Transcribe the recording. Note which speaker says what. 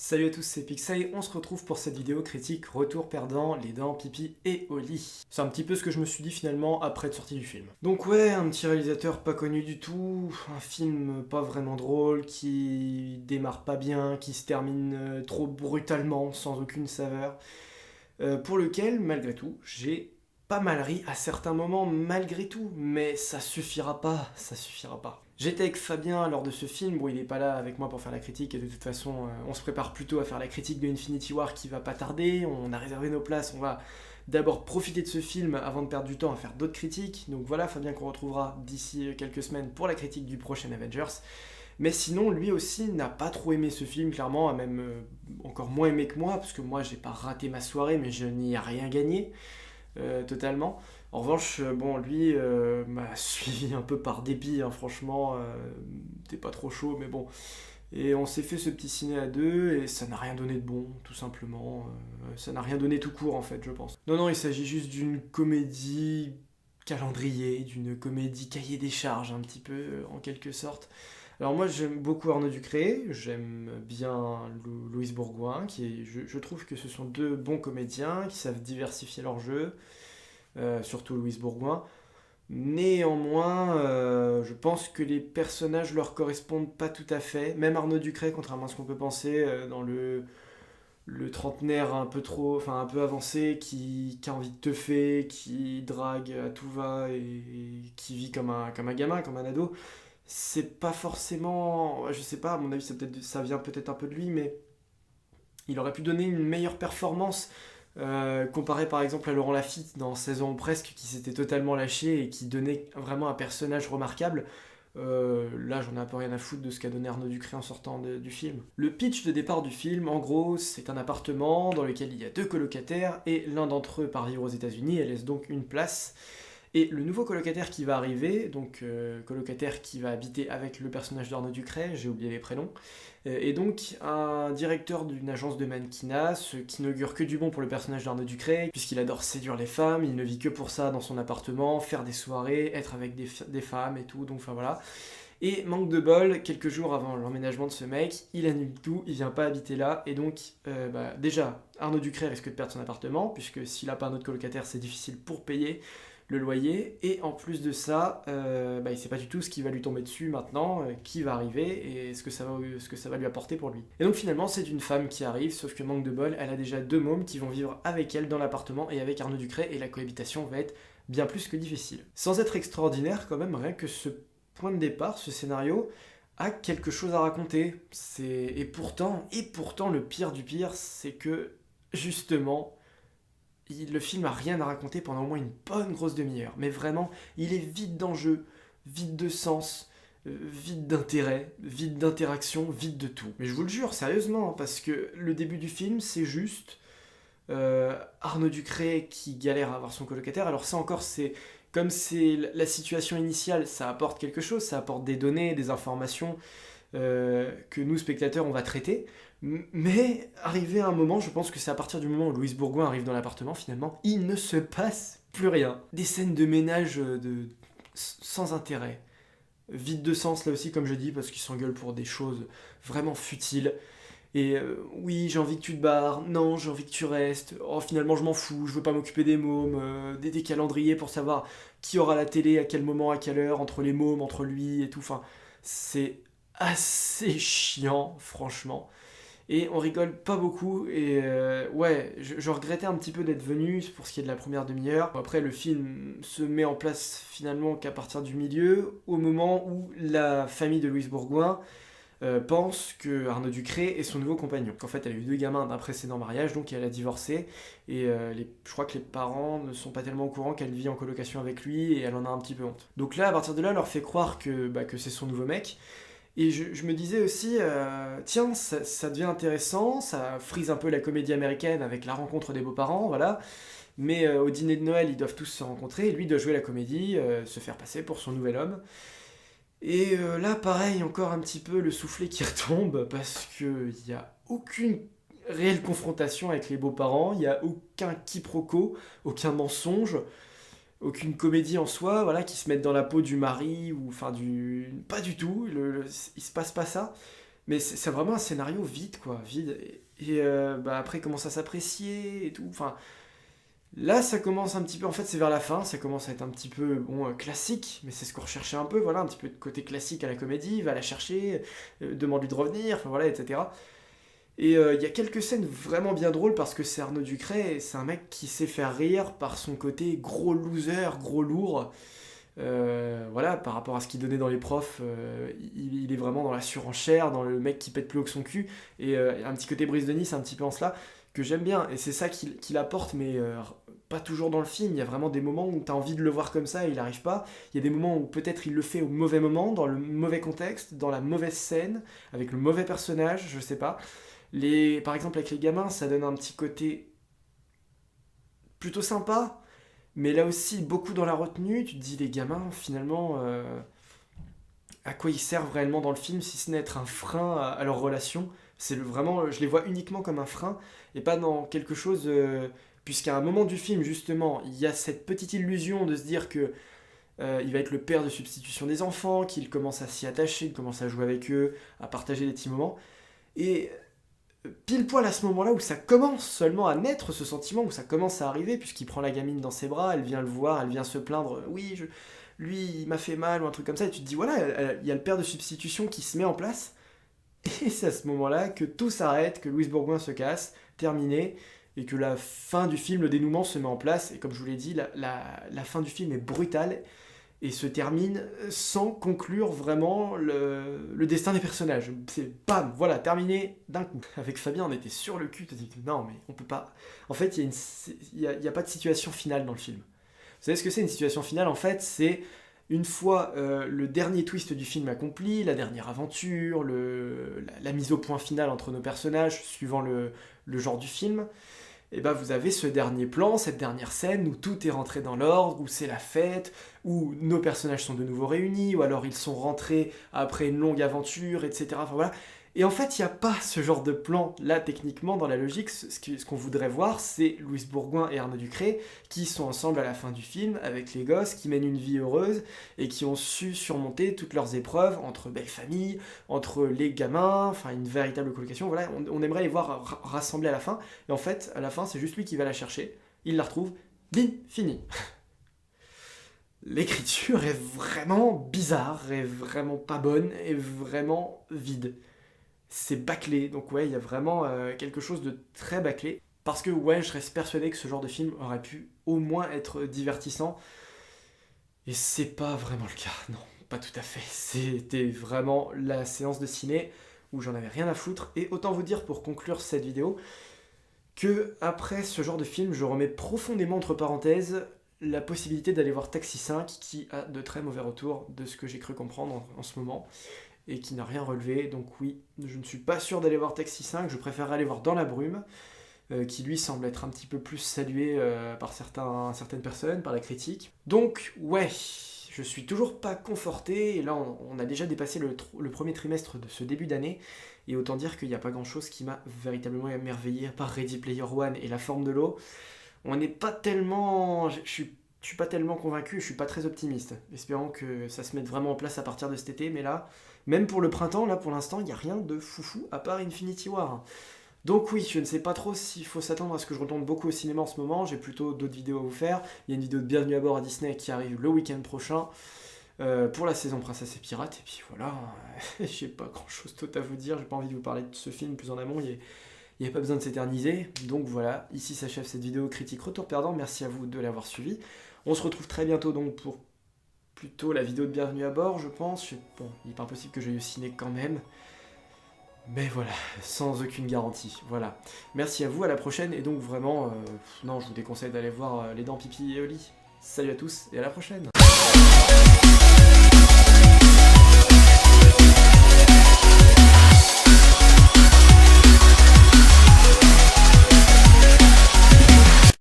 Speaker 1: Salut à tous, c'est Pixay, on se retrouve pour cette vidéo critique Retour perdant, les dents, pipi et au lit. C'est un petit peu ce que je me suis dit finalement après être sorti du film. Donc ouais, un petit réalisateur pas connu du tout, un film pas vraiment drôle, qui démarre pas bien, qui se termine trop brutalement, sans aucune saveur, pour lequel, malgré tout, j'ai pas mal ri à certains moments malgré tout, mais ça suffira pas, ça suffira pas. J'étais avec Fabien lors de ce film, bon il est pas là avec moi pour faire la critique, et de toute façon on se prépare plutôt à faire la critique de Infinity War qui va pas tarder, on a réservé nos places, on va d'abord profiter de ce film avant de perdre du temps à faire d'autres critiques, donc voilà Fabien qu'on retrouvera d'ici quelques semaines pour la critique du prochain Avengers. Mais sinon, lui aussi n'a pas trop aimé ce film, clairement, a même encore moins aimé que moi, parce que moi j'ai pas raté ma soirée, mais je n'y ai rien gagné. Totalement. En revanche, bon, lui m'a suivi un peu par dépit, hein, franchement, t'es pas trop chaud, mais bon. Et on s'est fait ce petit ciné à deux, et ça n'a rien donné de bon, tout simplement. Ça n'a rien donné tout court, en fait, je pense. Non, non, il s'agit juste d'une comédie calendrier, d'une comédie cahier des charges, un petit peu, en quelque sorte. Alors moi j'aime beaucoup Arnaud Ducré, j'aime bien Louis Bourgoin, je trouve que ce sont deux bons comédiens qui savent diversifier leur jeu, surtout Louis Bourgoin. Néanmoins, je pense que les personnages leur correspondent pas tout à fait. Même Arnaud Ducré, contrairement à ce qu'on peut penser, dans le trentenaire un peu trop, enfin un peu avancé, qui a envie de teuffer, qui drague à tout va et qui vit comme un gamin, comme un ado, c'est pas forcément, je sais pas, à mon avis ça vient peut-être un peu de lui, mais il aurait pu donner une meilleure performance comparé par exemple à Laurent Lafitte dans 16 ans ou presque, qui s'était totalement lâché et qui donnait vraiment un personnage remarquable. Là, j'en ai un peu rien à foutre de ce qu'a donné Arnaud Ducré en sortant du film. Le pitch de départ du film, en gros, c'est un appartement dans lequel il y a deux colocataires et l'un d'entre eux part vivre aux États-Unis et laisse donc une place. Et le nouveau colocataire qui va arriver, donc colocataire qui va habiter avec le personnage d'Arnaud Ducré, j'ai oublié les prénoms, et donc un directeur d'une agence de mannequinat, ce qui n'augure que du bon pour le personnage d'Arnaud Ducré, puisqu'il adore séduire les femmes, il ne vit que pour ça dans son appartement, faire des soirées, être avec des femmes et tout, donc enfin voilà. Et manque de bol, quelques jours avant l'emménagement de ce mec, il annule tout, il vient pas habiter là, et donc déjà, Arnaud Ducré risque de perdre son appartement, puisque s'il n'a pas un autre colocataire, c'est difficile pour payer le loyer, et en plus de ça, il sait pas du tout ce qui va lui tomber dessus maintenant, qui va arriver, et ce que ça va lui apporter pour lui. Et donc finalement, c'est une femme qui arrive, sauf que manque de bol, elle a déjà deux mômes qui vont vivre avec elle dans l'appartement et avec Arnaud Ducré, et la cohabitation va être bien plus que difficile. Sans être extraordinaire quand même, rien que ce point de départ, ce scénario, a quelque chose à raconter. Et pourtant, le pire du pire, c'est que, justement, le film a rien à raconter pendant au moins une bonne grosse demi-heure. Mais vraiment, il est vide d'enjeu, vide de sens, vide d'intérêt, vide d'interaction, vide de tout. Mais je vous le jure, sérieusement, parce que le début du film, c'est juste Arnaud Ducré qui galère à avoir son colocataire. Alors ça encore, comme c'est la situation initiale, ça apporte quelque chose, ça apporte des données, des informations que nous, spectateurs, on va traiter. Mais arrivé à un moment, je pense que c'est à partir du moment où Louis Bourgoin arrive dans l'appartement, finalement, il ne se passe plus rien. Des scènes de ménage sans intérêt. Vide de sens là aussi, comme je dis, parce qu'ils s'engueulent pour des choses vraiment futiles. Et oui, j'ai envie que tu te barres, non, j'ai envie que tu restes, oh finalement je m'en fous, je veux pas m'occuper des mômes, des calendriers pour savoir qui aura la télé, à quel moment, à quelle heure, entre les mômes, entre lui et tout, enfin, c'est assez chiant, franchement. Et on rigole pas beaucoup, et ouais, je regrettais un petit peu d'être venu pour ce qui est de la première demi-heure. Après, le film se met en place finalement qu'à partir du milieu, au moment où la famille de Louise Bourgoin pense que Arnaud Ducré est son nouveau compagnon. Qu'en fait, elle a eu deux gamins d'un précédent mariage, donc elle a divorcé. Et je crois que les parents ne sont pas tellement au courant qu'elle vit en colocation avec lui, et elle en a un petit peu honte. Donc là, à partir de là, elle leur fait croire que c'est son nouveau mec. Et je me disais aussi, tiens, ça devient intéressant, ça frise un peu la comédie américaine avec la rencontre des beaux-parents, voilà. Mais au dîner de Noël, ils doivent tous se rencontrer, et lui doit jouer la comédie, se faire passer pour son nouvel homme. Et là, pareil, encore un petit peu le soufflet qui retombe, parce qu'il n'y a aucune réelle confrontation avec les beaux-parents, il n'y a aucun quiproquo, aucun mensonge, aucune comédie en soi, voilà, qui se mette dans la peau du mari, ou enfin du... Pas du tout, il se passe pas ça. Mais c'est vraiment un scénario vide, quoi, vide. Bah, après, il commence à s'apprécier et tout. Enfin, là, ça commence un petit peu. En fait, c'est vers la fin, ça commence à être un petit peu bon, classique, mais c'est ce qu'on recherchait un peu, voilà, un petit peu de côté classique à la comédie. Va la chercher, demande-lui de revenir, enfin voilà, etc. Et il y a quelques scènes vraiment bien drôles parce que c'est Arnaud Ducret, et c'est un mec qui sait faire rire par son côté gros loser, gros lourd. Voilà, par rapport à ce qu'il donnait dans les profs, il est vraiment dans la surenchère, dans le mec qui pète plus haut que son cul, et un petit côté Brise de Nice un petit peu en cela, que j'aime bien, et c'est ça qu'il apporte, mais pas toujours dans le film. Il y a vraiment des moments où tu as envie de le voir comme ça et il n'arrive pas. Il y a des moments où peut-être il le fait au mauvais moment, dans le mauvais contexte, dans la mauvaise scène, avec le mauvais personnage, je sais pas. Par exemple, avec les gamins, ça donne un petit côté plutôt sympa, mais là aussi, beaucoup dans la retenue. Tu te dis, les gamins, finalement, à quoi ils servent réellement dans le film, si ce n'est être un frein à leur relation. Vraiment, je les vois uniquement comme un frein, et pas dans quelque chose... puisqu'à un moment du film, justement, il y a cette petite illusion de se dire que il va être le père de substitution des enfants, qu'il commence à s'y attacher, qu'il commence à jouer avec eux, à partager des petits moments. Et pile poil à ce moment-là où ça commence seulement à naître ce sentiment, où ça commence à arriver, puisqu'il prend la gamine dans ses bras, elle vient le voir, elle vient se plaindre, oui, lui il m'a fait mal ou un truc comme ça, et tu te dis voilà, il y a le père de substitution qui se met en place, et c'est à ce moment-là que tout s'arrête, que Louise Bourgoin se casse, terminé, et que la fin du film, le dénouement se met en place, et comme je vous l'ai dit, la fin du film est brutale, et se termine sans conclure vraiment le destin des personnages. C'est bam, voilà, terminé d'un coup. Avec Fabien, on était sur le cul, on dit non, mais on peut pas. En fait, il y a pas de situation finale dans le film. Vous savez ce que c'est une situation finale? En fait, c'est une fois le dernier twist du film accompli, la dernière aventure, la mise au point finale entre nos personnages, suivant le genre du film. Et ben vous avez ce dernier plan, cette dernière scène où tout est rentré dans l'ordre, où c'est la fête, où nos personnages sont de nouveau réunis, ou alors ils sont rentrés après une longue aventure, etc. Enfin voilà. Et en fait, il n'y a pas ce genre de plan. Là, techniquement, dans la logique, ce qu'on voudrait voir, c'est Louise Bourgoin et Arnaud Ducret qui sont ensemble à la fin du film, avec les gosses, qui mènent une vie heureuse et qui ont su surmonter toutes leurs épreuves entre belles familles, entre les gamins, enfin une véritable colocation. Voilà, on aimerait les voir rassemblés à la fin. Et en fait, à la fin, c'est juste lui qui va la chercher, il la retrouve, bim, fini. L'écriture est vraiment bizarre, est vraiment pas bonne, est vraiment vide. C'est bâclé, donc ouais, il y a vraiment quelque chose de très bâclé. Parce que ouais, je reste persuadé que ce genre de film aurait pu au moins être divertissant. Et c'est pas vraiment le cas, non, pas tout à fait. C'était vraiment la séance de ciné où j'en avais rien à foutre. Et autant vous dire pour conclure cette vidéo, que après ce genre de film, je remets profondément entre parenthèses la possibilité d'aller voir Taxi 5, qui a de très mauvais retours de ce que j'ai cru comprendre en ce moment, et qui n'a rien relevé. Donc oui, je ne suis pas sûr d'aller voir Taxi 5, je préférerais aller voir Dans la brume, qui lui semble être un petit peu plus salué par certaines personnes, par la critique. Donc ouais, je suis toujours pas conforté, et là on a déjà dépassé le premier trimestre de ce début d'année, et autant dire qu'il n'y a pas grand chose qui m'a véritablement émerveillé, à part Ready Player One et La forme de l'eau. On n'est pas tellement... Je suis pas tellement convaincu, je suis pas très optimiste. Espérons que ça se mette vraiment en place à partir de cet été, mais là, même pour le printemps, là pour l'instant, il n'y a rien de foufou à part Infinity War. Donc oui, je ne sais pas trop s'il faut s'attendre à ce que je retourne beaucoup au cinéma en ce moment, j'ai plutôt d'autres vidéos à vous faire. Il y a une vidéo de Bienvenue à bord à Disney qui arrive le week-end prochain, pour la saison Princesse et Pirates, et puis voilà, j'ai pas grand chose d'autre à vous dire, j'ai pas envie de vous parler de ce film plus en amont, il n'y a pas besoin de s'éterniser. Donc voilà, ici s'achève cette vidéo critique Retour Perdant, merci à vous de l'avoir suivi. On se retrouve très bientôt donc pour plutôt la vidéo de Bienvenue à bord, je pense. Bon, il n'est pas impossible que j'aille au ciné quand même. Mais voilà, sans aucune garantie, voilà. Merci à vous, à la prochaine, et donc vraiment, non, je vous déconseille d'aller voir Les Dents, Pipi et Oli. Salut à tous, et à la prochaine.